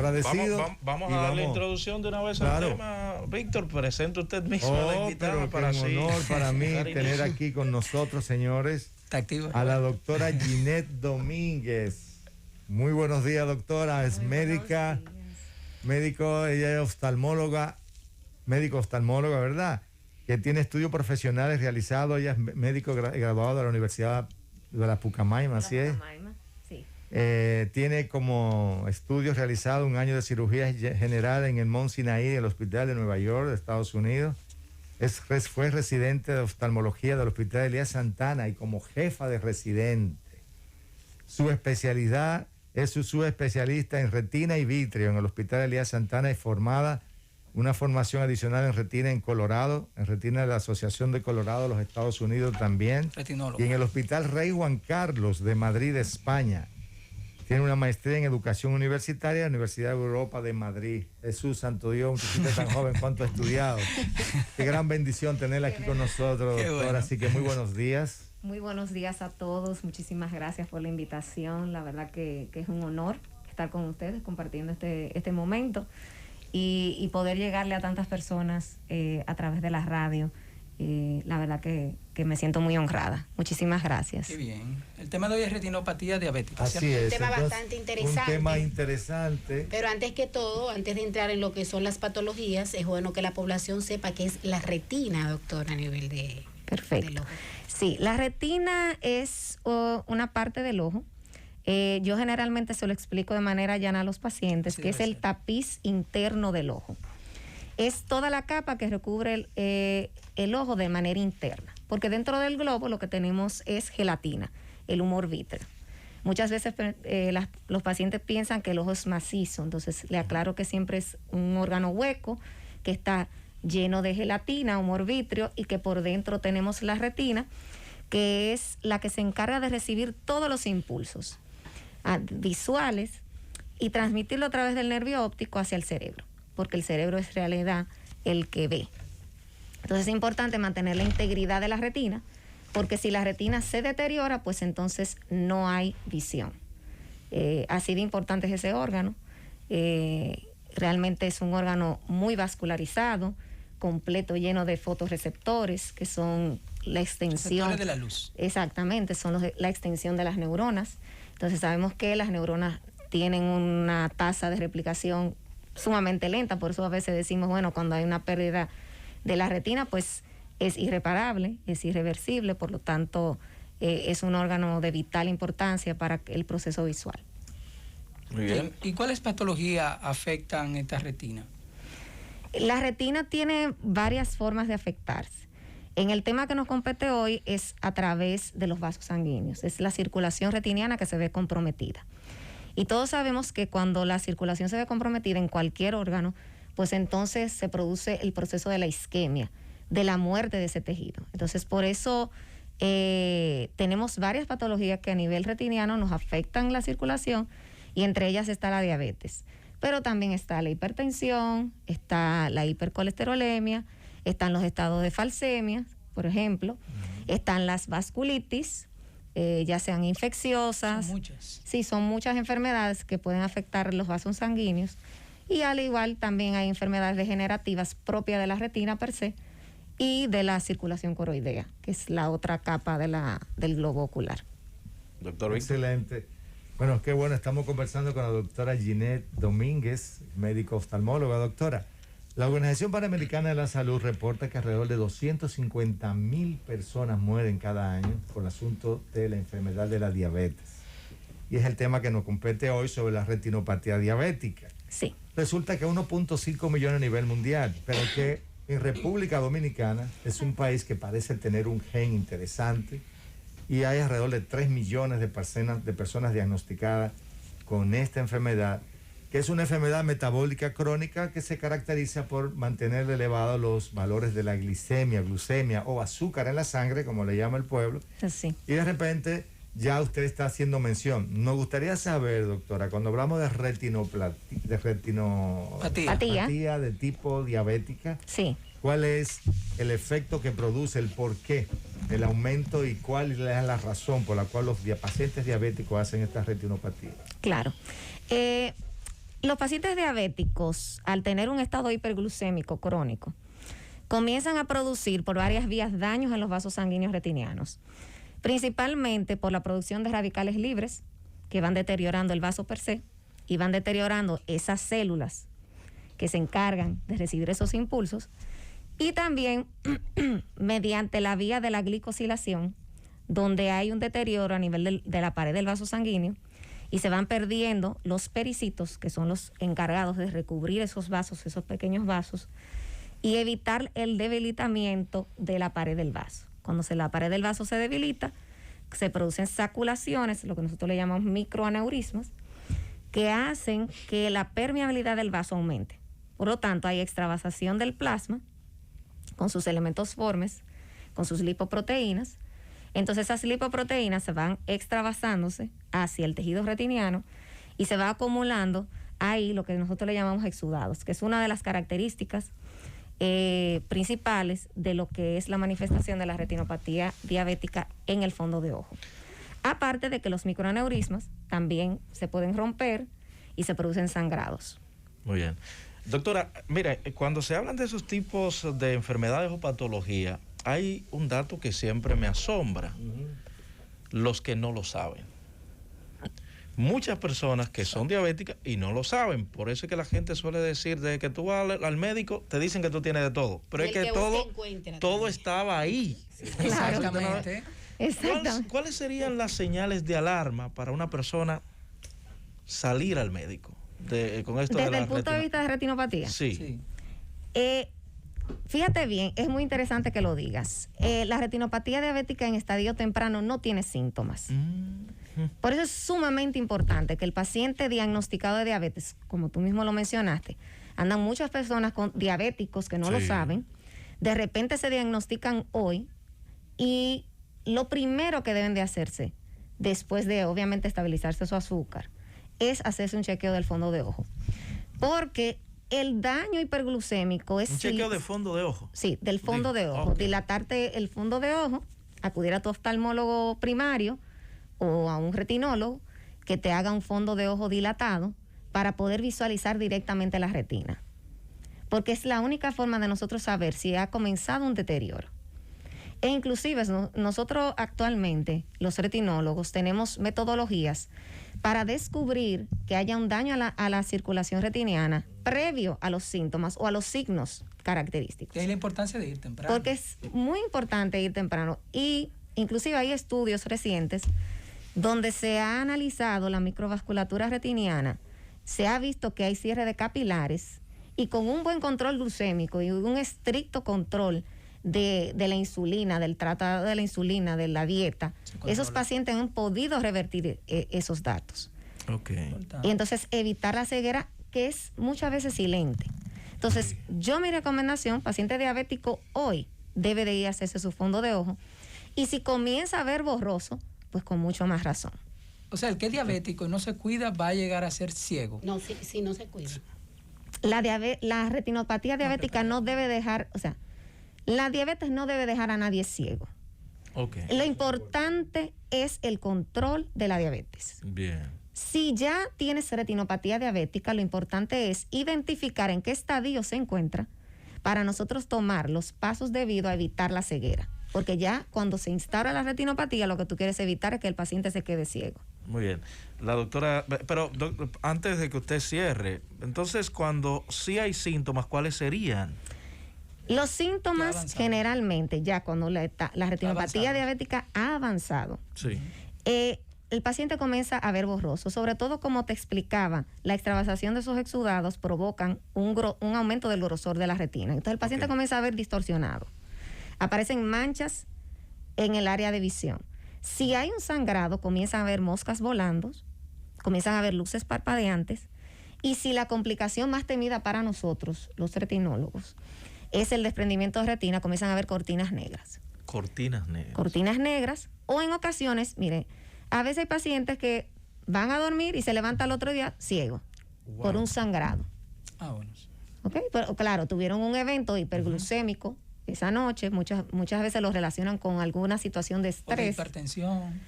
agradecido. Vamos a darle introducción de una vez al tema. Víctor, presente usted mismo a la invitada. Pero para un honor para mí tener aquí con nosotros, señores, a la doctora Ginette Domínguez. Muy buenos días, doctora. Es médica, ella es oftalmóloga, médico-oftalmóloga, ¿verdad? Que tiene estudios profesionales realizados. Ella es médico graduado de la Universidad de la Pucamaima, ¿así es? Sí. Tiene como estudios realizados 1 año de cirugía general en el Mount Sinai, el Hospital de Nueva York, de Estados Unidos. Fue residente de oftalmología del Hospital Elías Santana y como jefa de residente. Su especialidad es su especialista en retina y vitrio en el Hospital Elías Santana y una formación adicional en retina en Colorado, en retina de la Asociación de Colorado de los Estados Unidos también. Retinólogo. Y en el Hospital Rey Juan Carlos de Madrid, España. Tiene una maestría en educación universitaria en la Universidad de Europa de Madrid. Jesús, santo Dios, un chiquito tan joven, ¿cuánto ha estudiado? Qué gran bendición tenerla aquí con nosotros, doctora. Bueno. Así que muy buenos días. Muy buenos días a todos. Muchísimas gracias por la invitación. La verdad que es un honor estar con ustedes compartiendo este momento y poder llegarle a tantas personas a través de la radio. La verdad que me siento muy honrada. Muchísimas gracias. Qué bien. El tema de hoy es retinopatía diabética. Así es. Un tema bastante interesante. Un tema interesante. Pero antes que todo, antes de entrar en lo que son las patologías, es bueno que la población sepa qué es la retina, doctora, a nivel de... Perfecto. Del ojo. Sí, la retina es una parte del ojo. Yo generalmente se lo explico de manera llana a los pacientes, que es el tapiz interno del ojo. Es toda la capa que recubre el ojo de manera interna, porque dentro del globo lo que tenemos es gelatina, el humor vítreo. Muchas veces los pacientes piensan que el ojo es macizo, entonces le aclaro que siempre es un órgano hueco que está lleno de gelatina, humor vítreo, y que por dentro tenemos la retina, que es la que se encarga de recibir todos los impulsos visuales y transmitirlo a través del nervio óptico hacia el cerebro, porque el cerebro es en realidad el que ve. Entonces es importante mantener la integridad de la retina, porque si la retina se deteriora, pues entonces no hay visión. Así de importante es ese órgano. Realmente es un órgano muy vascularizado, completo, lleno de fotorreceptores, que son la extensión... Receptores de la luz. Exactamente, son la extensión de las neuronas. Entonces sabemos que las neuronas tienen una tasa de replicación sumamente lenta, por eso a veces decimos, bueno, cuando hay una pérdida de la retina, pues es irreparable, es irreversible, por lo tanto es un órgano de vital importancia para el proceso visual. Muy bien. ¿Y cuáles patologías afectan esta retina? La retina tiene varias formas de afectarse. En el tema que nos compete hoy es a través de los vasos sanguíneos, es la circulación retiniana que se ve comprometida. Y todos sabemos que cuando la circulación se ve comprometida en cualquier órgano, pues entonces se produce el proceso de la isquemia, de la muerte de ese tejido. Entonces por eso tenemos varias patologías que a nivel retiniano nos afectan la circulación, y entre ellas está la diabetes. Pero también está la hipertensión, está la hipercolesterolemia, están los estados de falsemia, por ejemplo, están las vasculitis, ya sean infecciosas. Son muchas. Sí, son muchas enfermedades que pueden afectar los vasos sanguíneos, y al igual también hay enfermedades degenerativas propias de la retina per se y de la circulación coroidea, que es la otra capa del globo ocular. Doctor Víctor. Excelente. Bueno, qué bueno, estamos conversando con la doctora Ginette Domínguez, médico oftalmóloga. Doctora, la Organización Panamericana de la Salud reporta que alrededor de 250,000 personas mueren cada año por el asunto de la enfermedad de la diabetes. Y es el tema que nos compete hoy sobre la retinopatía diabética. Sí. Resulta que 1.5 millones a nivel mundial, pero que en República Dominicana es un país que parece tener un gen interesante, y hay alrededor de 3 millones de personas diagnosticadas con esta enfermedad, que es una enfermedad metabólica crónica que se caracteriza por mantener elevados los valores de la glucemia o azúcar en la sangre, como le llama el pueblo. Sí. Y de repente ya usted está haciendo mención. Nos gustaría saber, doctora, cuando hablamos de retinopatía de tipo diabética, sí, ¿cuál es el efecto que produce, el porqué, el aumento, y cuál es la razón por la cual los pacientes diabéticos hacen esta retinopatía? Claro. Los pacientes diabéticos, al tener un estado hiperglucémico crónico, comienzan a producir por varias vías daños en los vasos sanguíneos retinianos, principalmente por la producción de radicales libres que van deteriorando el vaso per se y van deteriorando esas células que se encargan de recibir esos impulsos, y también mediante la vía de la glicosilación, donde hay un deterioro a nivel de la pared del vaso sanguíneo y se van perdiendo los pericitos, que son los encargados de recubrir esos vasos, esos pequeños vasos, y evitar el debilitamiento de la pared del vaso. Cuando la pared del vaso se debilita, se producen saculaciones, lo que nosotros le llamamos microaneurismas, que hacen que la permeabilidad del vaso aumente. Por lo tanto, hay extravasación del plasma con sus elementos formes, con sus lipoproteínas. Entonces esas lipoproteínas se van extravasándose hacia el tejido retiniano y se va acumulando ahí lo que nosotros le llamamos exudados, que es una de las características principales de lo que es la manifestación de la retinopatía diabética en el fondo de ojo. Aparte de que los microaneurismas también se pueden romper y se producen sangrados. Muy bien. Doctora, mira, cuando se hablan de esos tipos de enfermedades o patologías, hay un dato que siempre me asombra: los que no lo saben. Muchas personas que son diabéticas y no lo saben. Por eso es que la gente suele decir, de que tú vas al médico, te dicen que tú tienes de todo. Pero es que todo estaba ahí. Exactamente. ¿Cuáles serían las señales de alarma para una persona salir al médico con esto? Desde el punto de vista de retinopatía. Sí. Fíjate bien, es muy interesante que lo digas. La retinopatía diabética en estadio temprano no tiene síntomas. Por eso es sumamente importante que el paciente diagnosticado de diabetes, como tú mismo lo mencionaste, andan muchas personas con diabéticos que no lo saben, de repente se diagnostican hoy, y lo primero que deben de hacerse, después de obviamente estabilizarse su azúcar, es hacerse un chequeo del fondo de ojo. Porque el daño hiperglucémico es... ¿Un chequeo de fondo de ojo? Sí, del fondo de ojo. Okay. Dilatarte el fondo de ojo, acudir a tu oftalmólogo primario o a un retinólogo que te haga un fondo de ojo dilatado para poder visualizar directamente la retina. Porque es la única forma de nosotros saber si ha comenzado un deterioro. E inclusive nosotros actualmente, los retinólogos, tenemos metodologías para descubrir que haya un daño a la circulación retiniana previo a los síntomas o a los signos característicos. Y hay la importancia de ir temprano. Porque es muy importante ir temprano. Y inclusive hay estudios recientes donde se ha analizado la microvasculatura retiniana, se ha visto que hay cierre de capilares, y con un buen control glucémico y un estricto control de la insulina, del tratado de la insulina, de la dieta, esos pacientes han podido revertir esos datos. Okay. Y entonces evitar la ceguera, que es muchas veces silente. Entonces, yo mi recomendación, paciente diabético hoy debe de ir a hacerse su fondo de ojo, y si comienza a ver borroso, pues con mucho más razón. O sea, el que es diabético y no se cuida va a llegar a ser ciego. No, si no se cuida. La retinopatía diabética no debe dejar, o sea, la diabetes no debe dejar a nadie ciego. Okay. Lo importante es el control de la diabetes. Bien. Si ya tienes retinopatía diabética, lo importante es identificar en qué estadio se encuentra para nosotros tomar los pasos debidos a evitar la ceguera. Porque ya cuando se instaura la retinopatía, lo que tú quieres evitar es que el paciente se quede ciego. Muy bien. La doctora, pero antes de que usted cierre, entonces cuando sí hay síntomas, ¿cuáles serían? Los síntomas generalmente, ya cuando la retinopatía diabética ha avanzado, sí. El paciente comienza a ver borroso, sobre todo como te explicaba, la extravasación de esos exudados provocan un aumento del grosor de la retina. Entonces el paciente comienza a ver distorsionado. Aparecen manchas en el área de visión. Si hay un sangrado, comienzan a haber moscas volando, comienzan a haber luces parpadeantes, y si la complicación más temida para nosotros, los retinólogos, es el desprendimiento de retina, comienzan a haber cortinas negras. Cortinas negras. Cortinas negras, o en ocasiones, mire, a veces hay pacientes que van a dormir y se levantan al otro día ciego por un sangrado. Bueno. ¿Ok? Pero claro, tuvieron un evento hiperglucémico esa noche, muchas veces lo relacionan con alguna situación de estrés. O de hipertensión.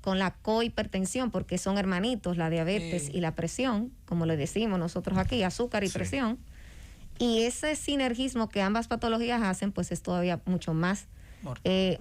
con la cohipertensión, porque son hermanitos, la diabetes y la presión, como le decimos nosotros aquí, azúcar y presión. Y ese sinergismo que ambas patologías hacen, pues es todavía mucho más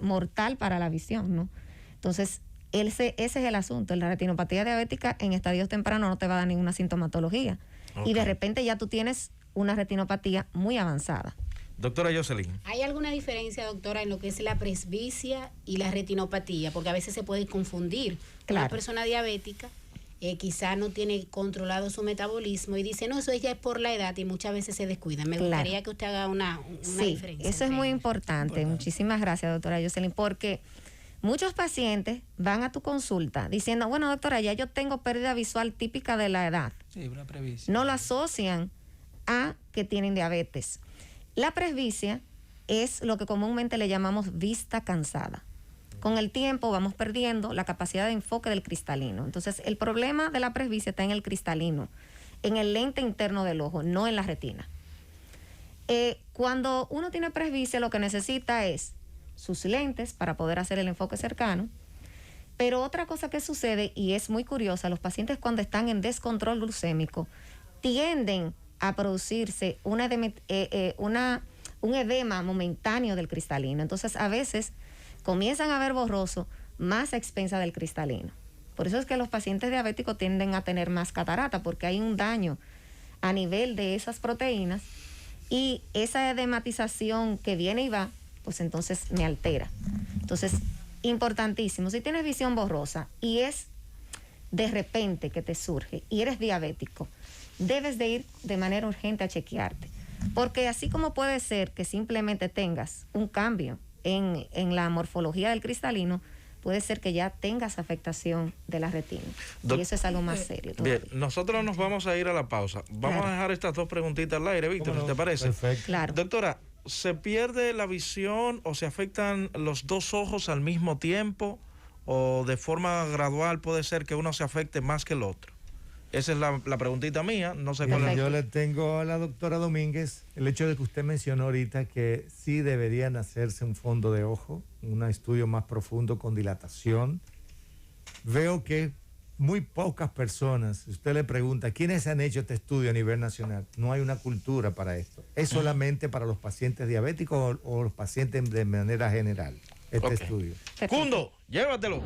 mortal para la visión, ¿no? Entonces, ese es el asunto. La retinopatía diabética en estadios tempranos no te va a dar ninguna sintomatología. Y de repente ya tú tienes una retinopatía muy avanzada. Doctora Jocelyn. ¿Hay alguna diferencia, doctora, en lo que es la presbicia y la retinopatía? Porque a veces se puede confundir. Una persona diabética quizá no tiene controlado su metabolismo y dice, no, eso ya es por la edad, y muchas veces se descuida. Me gustaría que usted haga una diferencia. Eso es muy importante. Muchísimas gracias, doctora Jocelyn, porque muchos pacientes van a tu consulta diciendo, bueno, doctora, ya yo tengo pérdida visual típica de la edad. Sí, una presbicia. No lo asocian a que tienen diabetes. La presbicia es lo que comúnmente le llamamos vista cansada. Con el tiempo vamos perdiendo la capacidad de enfoque del cristalino. Entonces, el problema de la presbicia está en el cristalino, en el lente interno del ojo, no en la retina. Cuando uno tiene presbicia, lo que necesita es sus lentes para poder hacer el enfoque cercano. Pero otra cosa que sucede, y es muy curiosa, los pacientes cuando están en descontrol glucémico tienden a producirse un edema momentáneo del cristalino. Entonces, a veces comienzan a ver borroso más a expensa del cristalino. Por eso es que los pacientes diabéticos tienden a tener más catarata, porque hay un daño a nivel de esas proteínas y esa edematización que viene y va, pues entonces me altera. Entonces, importantísimo, si tienes visión borrosa y es de repente que te surge y eres diabético, debes de ir de manera urgente a chequearte. Porque así como puede ser que simplemente tengas un cambio en la morfología del cristalino, puede ser que ya tengas afectación de la retina. Y eso es algo más serio todavía. Bien, nosotros nos vamos a ir a la pausa. Vamos a dejar estas dos preguntitas al aire, Víctor, ¿te parece? Perfecto. Claro. Doctora, ¿se pierde la visión o se afectan los dos ojos al mismo tiempo? ¿O de forma gradual puede ser que uno se afecte más que el otro? Esa es la preguntita mía, no sé cuál es. Yo le tengo a la doctora Domínguez el hecho de que usted mencionó ahorita que sí deberían hacerse un fondo de ojo, un estudio más profundo con dilatación. Veo que muy pocas personas, si usted le pregunta, ¿quiénes han hecho este estudio a nivel nacional? No hay una cultura para esto. ¿Es solamente para los pacientes diabéticos o los pacientes de manera general este estudio? Cundo, llévatelo.